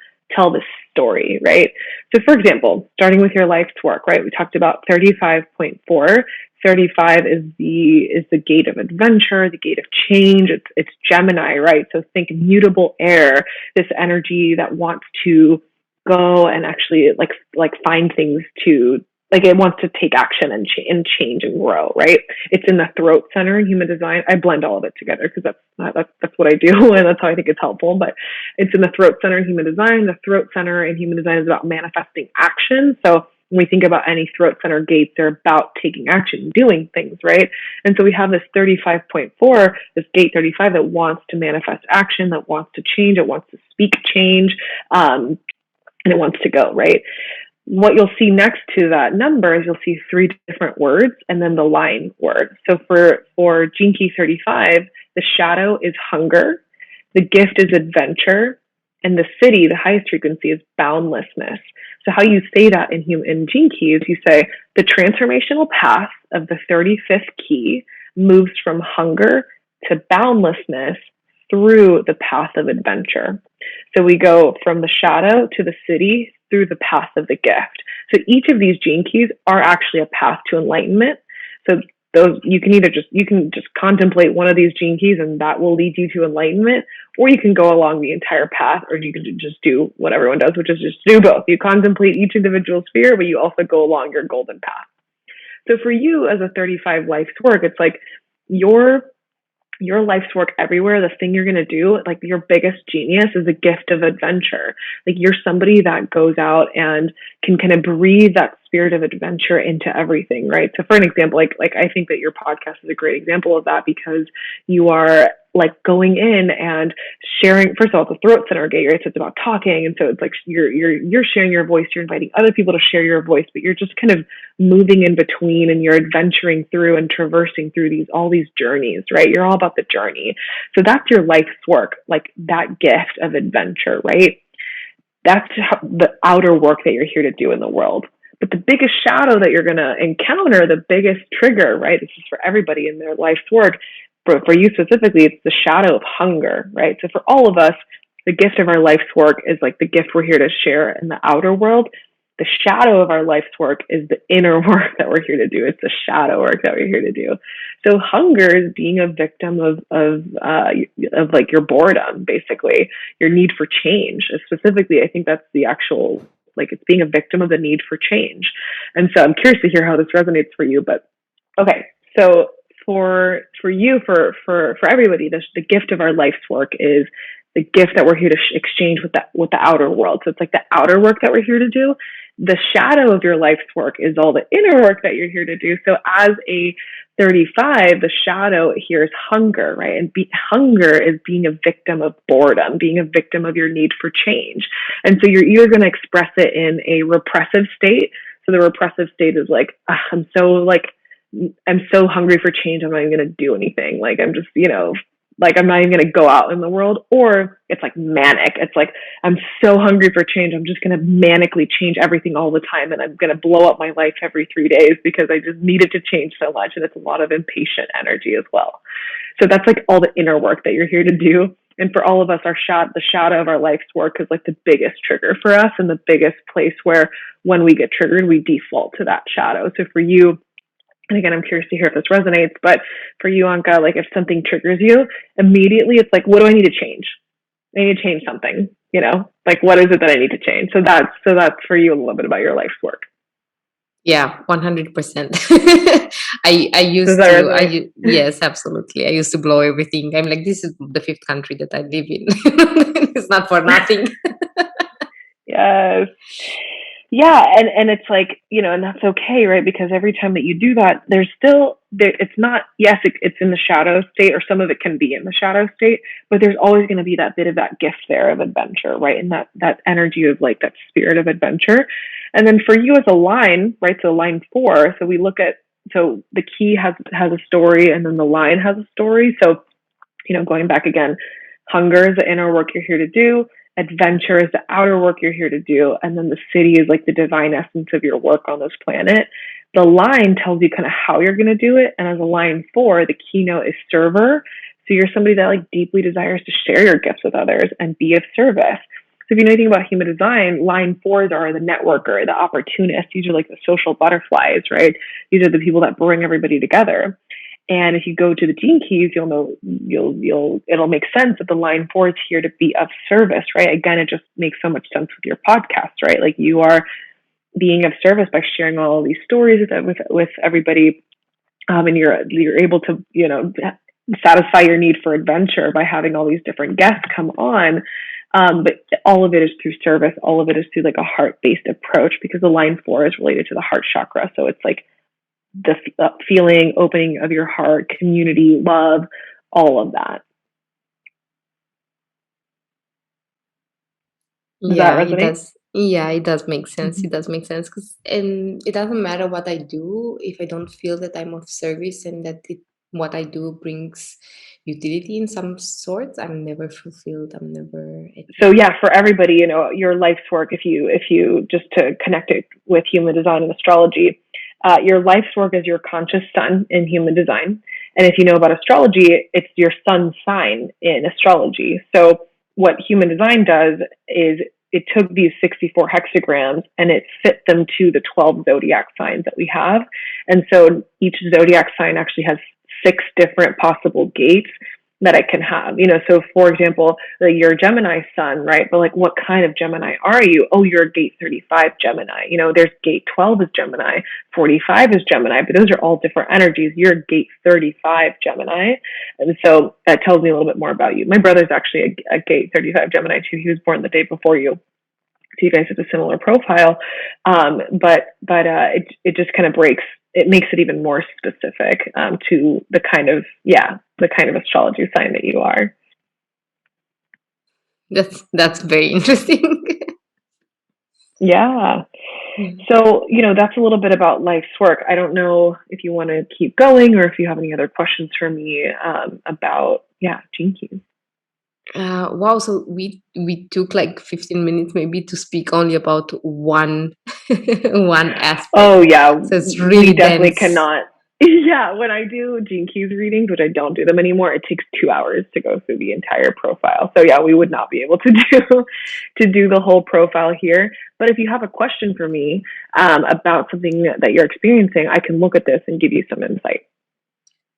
this story, right? So for example, starting with your life's work, right? We talked about 35.4. 35 is the gate of adventure, the gate of change. It's Gemini, right? So think mutable air, this energy that wants to go and actually like find things to, like it wants to take action and change and grow, right? It's in the throat center in human design. I blend all of it together because that's what I do and that's how I think it's helpful. But it's in the throat center in human design. The throat center in human design is about manifesting action. So when we think about any throat center gates, they're about taking action, doing things, right? And so we have this 35.4, this gate 35 that wants to manifest action, that wants to change, it wants to speak change, and it wants to go, right? What you'll see next to that number is you'll see 3 different words and then the line word. So for Gene Key 35, the shadow is hunger, the gift is adventure, and the city, the highest frequency, is boundlessness. So how you say that in Gene Keys, you say the transformational path of the 35th key moves from hunger to boundlessness through the path of adventure. So we go from the shadow to the city through the path of the gift. So each of these Gene Keys are actually a path to enlightenment. So those you can just contemplate one of these Gene Keys and that will lead you to enlightenment, or you can go along the entire path, or you can just do what everyone does, which is just do both. You contemplate each individual sphere, but you also go along your golden path. So for you as a 35 life's work, it's like your life's work everywhere, the thing you're going to do, like your biggest genius is a gift of adventure. Like you're somebody that goes out and can kind of breathe that spirit of adventure into everything, right? So for an example, like I think that your podcast is a great example of that because you are like going in and sharing. First of all, it's a throat center gate, right? So it's about talking. And so it's like you're sharing your voice, you're inviting other people to share your voice, but you're just kind of moving in between and you're adventuring through and traversing through all these journeys, right? You're all about the journey. So that's your life's work, like that gift of adventure, right? That's the outer work that you're here to do in the world. But the biggest shadow that you're going to encounter, the biggest trigger, right? This is for everybody in their life's work. For you specifically, it's the shadow of hunger, right? So for all of us, the gift of our life's work is like the gift we're here to share in the outer world. The shadow of our life's work is the inner work that we're here to do. It's the shadow work that we're here to do. So hunger is being a victim of like your boredom, basically your need for change. Specifically, I think that's the actual, like, it's being a victim of the need for change. And so I'm curious to hear how this resonates for you. But okay, so for you, for everybody, the gift of our life's work is the gift that we're here to exchange with the outer world. So it's like the outer work that we're here to do. The shadow of your life's work is all the inner work that you're here to do. So as a 35, the shadow here is hunger, right? And hunger is being a victim of boredom, being a victim of your need for change. And so you're either going to express it in a repressive state. So the repressive state is like, I'm so hungry for change. I'm not even going to do anything. Like, I'm just, like, I'm not even going to go out in the world. Or it's like manic. It's like, I'm so hungry for change. I'm just going to manically change everything all the time. And I'm going to blow up my life every 3 days because I just needed to change so much. And it's a lot of impatient energy as well. So that's like all the inner work that you're here to do. And for all of us, the shadow of our life's work is like the biggest trigger for us, and the biggest place where when we get triggered, we default to that shadow. So for you, and again, I'm curious to hear if this resonates, but for you, Anca, like if something triggers you, immediately it's like, what do I need to change? I need to change something, like what is it that I need to change? So that's for you a little bit about your life's work. Yeah, 100%. I Does used that to, resonate? yes, absolutely. I used to blow everything. I'm like, this is the fifth country that I live in. It's not for nothing. Yes. Yeah, and it's like, and that's okay, right? Because every time that you do that, it's not, yes, it's in the shadow state, or some of it can be in the shadow state, but there's always going to be that bit of that gift there of adventure, right? And that energy of like that spirit of adventure. And then for you as a line, right? So line 4, so we look at, so the key has a story, and then the line has a story. So, going back again, hunger is the inner work you're here to do. Adventure is the outer work you're here to do. And then the city is like the divine essence of your work on this planet. The line tells you kind of how you're going to do it. And as a line 4, the keynote is server. So you're somebody that like deeply desires to share your gifts with others and be of service. So if you know anything about human design, line 4s are the networker, the opportunist. These are like the social butterflies, right? These are the people that bring everybody together. And if you go to the gene keys, you'll know, it'll make sense that the line 4 is here to be of service, right? Again, it just makes so much sense with your podcast, right? Like you are being of service by sharing all of these stories with everybody. And you're able to, satisfy your need for adventure by having all these different guests come on. But all of it is through service. All of it is through like a heart-based approach, because the line 4 is related to the heart chakra. So it's like the feeling, opening of your heart, community, love, all of that. Does that Yeah, it resonate? does. Yeah, it does make sense. Mm-hmm. It does make sense, and it doesn't matter what I do if I don't feel that I'm of service and that what I do brings utility in some sorts. I'm never fulfilled. I'm never at So peace. yeah, for everybody, your life's work, if you just to connect it with human design and astrology, your life's work is your conscious sun in human design. And if you know about astrology, it's your sun sign in astrology. So what human design does is it took these 64 hexagrams and it fit them to the 12 zodiac signs that we have. And so each zodiac sign actually has 6 different possible gates that it can have. So for example, like you're a Gemini sun, right? But like, what kind of Gemini are you? Oh, you're a gate 35 Gemini. There's gate 12 is Gemini, 45 is Gemini, but those are all different energies. You're a gate 35 Gemini. And so that tells me a little bit more about you. My brother's actually a gate 35 Gemini too. He was born the day before you. So you guys have a similar profile. But it just kind of it makes it even more specific to the kind of astrology sign that you are. That's very interesting. Yeah. Yeah. So, that's a little bit about life's work. I don't know if you want to keep going or if you have any other questions for me about, gene keys. Wow, so we took like 15 minutes maybe to speak only about one one aspect. Oh, yeah. So it's We really definitely dense. cannot. Yeah, when I do Gene Keys readings, which I don't do them anymore, it takes 2 hours to go through the entire profile. So yeah, we would not be able to do the whole profile here. But if you have a question for me about something that you're experiencing, I can look at this and give you some insight.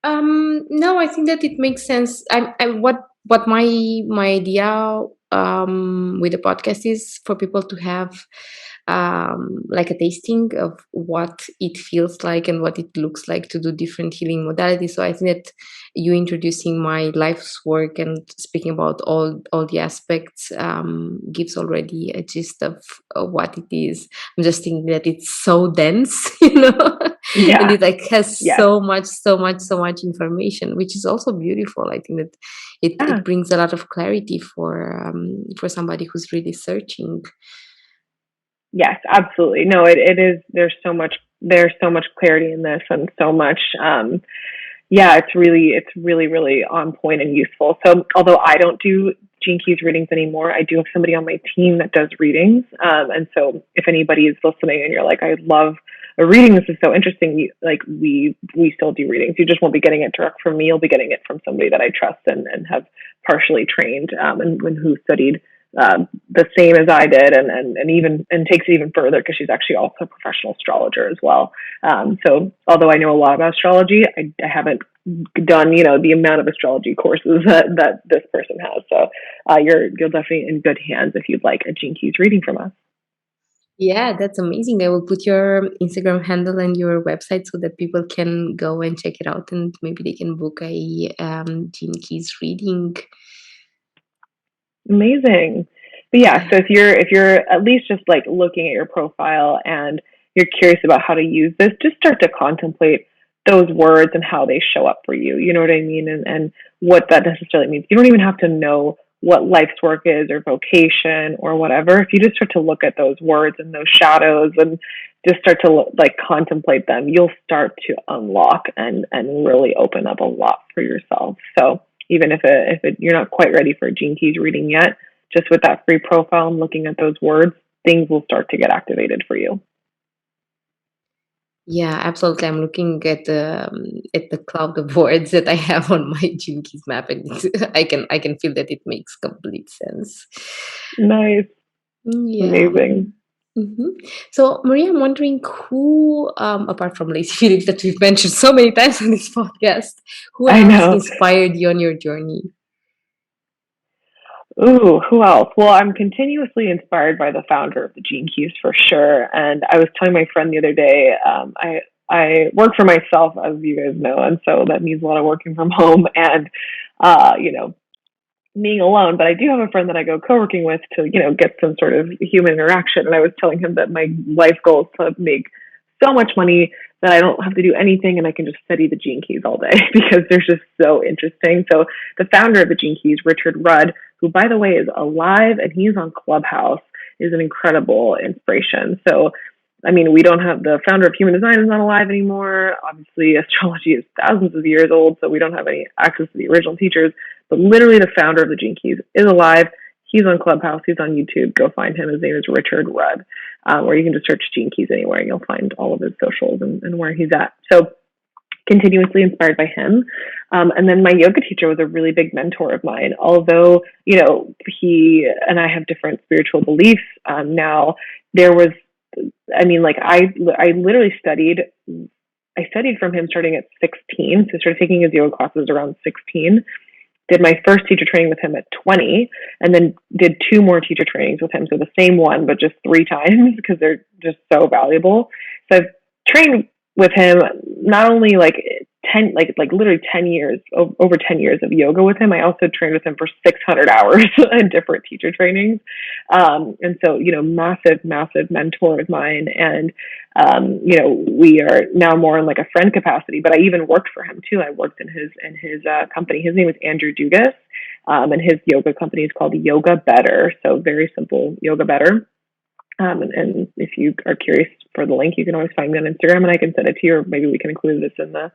No, I think that it makes sense. What my idea with the podcast is for people to have like a tasting of what it feels like and what it looks like to do different healing modalities. So I think that you introducing my life's work and speaking about all the aspects gives already a gist of what it is. I'm just thinking that it's so dense, and Yeah. it like has Yes. so much information, which is also beautiful. I think that Yeah. it brings a lot of clarity for somebody who's really searching. Yes, absolutely. No, it is. There's so much clarity in this, and so much. Yeah, it's really, really on point and useful. So, although I don't do Gene Keys readings anymore, I do have somebody on my team that does readings. And so, if anybody is listening and you're like, I love a reading, this is so interesting. We still do readings. You just won't be getting it direct from me. You'll be getting it from somebody that I trust and have partially trained and who studied the same as I did, and even and takes it even further because she's actually also a professional astrologer as well. So although I know a lot about astrology, I haven't done the amount of astrology courses that this person has. So you're definitely in good hands if you'd like a Gene Keys reading from us. Yeah, that's amazing. I will put your Instagram handle and your website so that people can go and check it out, and maybe they can book a Gene Keys reading. Amazing. But yeah, Yeah. so if you're at least just like looking at your profile and you're curious about how to use this, just start to contemplate those words and how they show up for you. You know what I mean? And what that necessarily means. You don't even have to know what life's work is or vocation or whatever. If you just start to look at those words and those shadows and just start to like contemplate them, you'll start to unlock and really open up a lot for yourself. So even if you're not quite ready for a Gene Keys reading yet, just with that free profile and looking at those words, things will start to get activated for you. Yeah, absolutely. I'm looking at the cloud of words that I have on my Gene Keys map, and I can feel that it makes complete sense. Nice. Yeah. Amazing. hmm So, Maria, I'm wondering who, apart from Lacey Phillips that we've mentioned so many times on this podcast, who I else know. inspired you on your journey? Ooh, who else? Well, I'm continuously inspired by the founder of the Gene Keys for sure. And I was telling my friend the other day, I work for myself, as you guys know, and so that means a lot of working from home and you know, being alone, but I do have a friend that I go co-working with to, get some sort of human interaction. And I was telling him that my life goal is to make so much money that I don't have to do anything and I can just study the Gene Keys all day because they're just so interesting. So the founder of the Gene Keys, Richard Rudd, who by the way is alive and he's on Clubhouse, is an incredible inspiration. So I mean, we don't have the founder of human design is not alive anymore. Obviously, astrology is thousands of years old, so we don't have any access to the original teachers. But literally, the founder of the Gene Keys is alive. He's on Clubhouse. He's on YouTube. Go find him. His name is Richard Rudd, or you can just search Gene Keys anywhere, and you'll find all of his socials and where he's at. So continuously inspired by him. And then my yoga teacher was a really big mentor of mine. Although, he and I have different spiritual beliefs now, there was, I mean, like I literally I studied from him starting at 16. So I started taking his yoga classes around 16, did my first teacher training with him at 20, and then did two more teacher trainings with him. So the same one, but just three times because they're just so valuable. So I've trained with him not only like 10, like literally 10 years, over 10 years of yoga with him. I also trained with him for 600 hours in different teacher trainings. And so, massive, massive mentor of mine. And, we are now more in like a friend capacity, but I even worked for him too. I worked in his company. His name is Andrew Dugas. And his yoga company is called Yoga Better. So very simple, Yoga Better. And if you are curious for the link, you can always find me on Instagram and I can send it to you, or maybe we can include this in the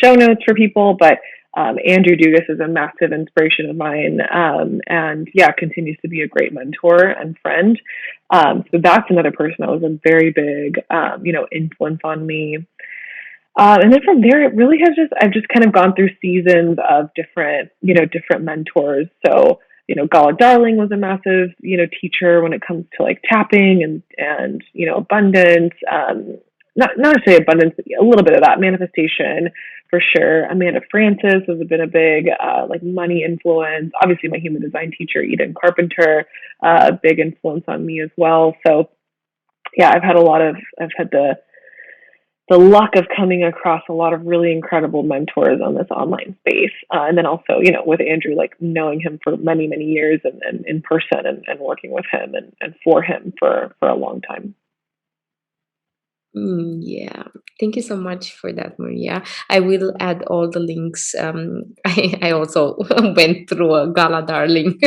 show notes for people. But Andrew Dugas is a massive inspiration of mine, and yeah, continues to be a great mentor and friend. So that's another person that was a very big, influence on me. And then from there, it really has I've just kind of gone through seasons of different mentors. So, Gala Darling was a massive, teacher when it comes to like tapping and, abundance. Not necessarily abundance, but a little bit of that manifestation for sure. Amanda Francis has been a big, like money influence. Obviously my human design teacher, Eden Carpenter, big influence on me as well. So yeah, I've had the luck of coming across a lot of really incredible mentors on this online space. And then also, with Andrew, like knowing him for many, many years and in person and working with him and for him for a long time. Yeah, thank you so much for that, Maria. I will add all the links. I also went through a Gala Darling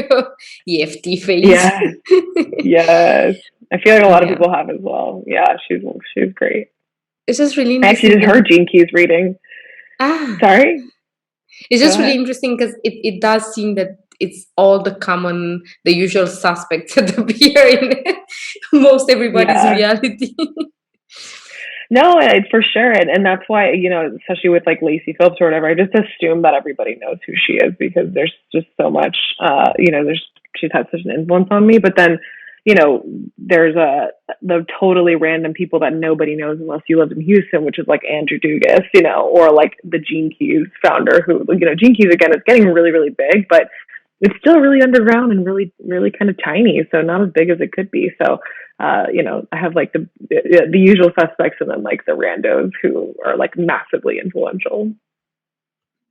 EFT phase. Yeah. Yes. I feel like a lot of Yeah, people have as well. Yeah, she's great. it's just really I actually interesting did because her Gene Keys reading. ah, Sorry, it's go just really ahead. interesting because it does seem that it's all the usual suspects that appear in most everybody's Yeah. reality. No, for sure, and that's why especially with like Lacey Phillips or whatever, I just assume that everybody knows who she is because there's just so much. She's had such an influence on me. But then, there's the totally random people that nobody knows unless you live in Houston, which is like Andrew Dugas, or like the Gene Keys founder, who Gene Keys again is getting really really big, but it's still really underground and really really kind of tiny, so not as big as it could be. So I have like the usual suspects and then like the randos who are like massively influential.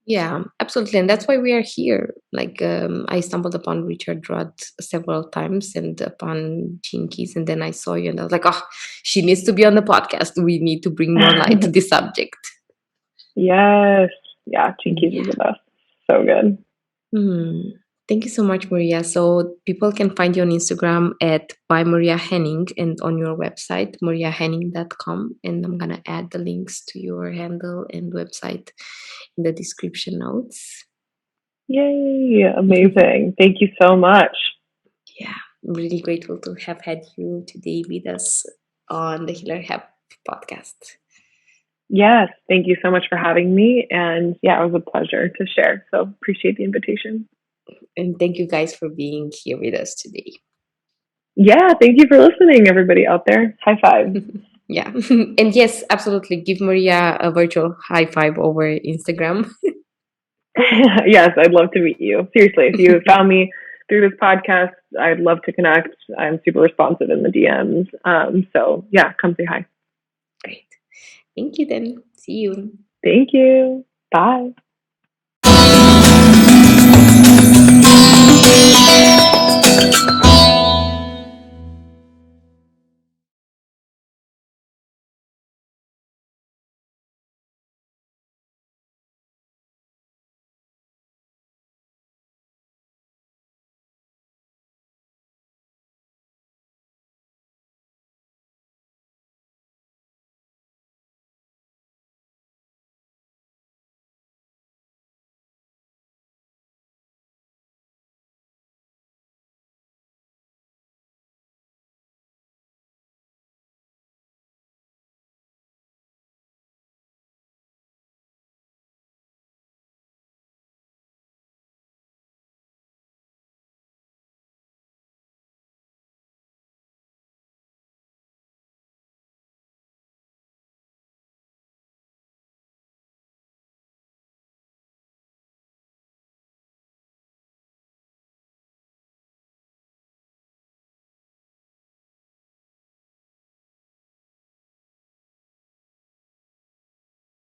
Yeah, absolutely. And that's why we are here. Like, I stumbled upon Richard Rudd several times and upon Gene Keys, and then I saw you, and I was like, oh, she needs to be on the podcast. We need to bring more light to this subject. Yes. Yeah, Gene Keys is Yeah. the best. So good. Hmm. Thank you so much, Maria. So people can find you on Instagram at by Maria Henning and on your website, mariahenning.com. And I'm going to add the links to your handle and website in the description notes. Yay. Amazing. Thank you so much. Yeah, I'm really grateful to have had you today with us on the Healer Hub podcast. Yes. Thank you so much for having me. And yeah, it was a pleasure to share. So appreciate the invitation. And thank you guys for being here with us today. Yeah. Thank you for listening, everybody out there. High five. Yeah. And yes, absolutely. Give Maria a virtual high five over Instagram. Yes, I'd love to meet you. Seriously, if you found me through this podcast, I'd love to connect. I'm super responsive in the DMs. So yeah, come say hi. Great. Thank you then. See you. Thank you. Bye.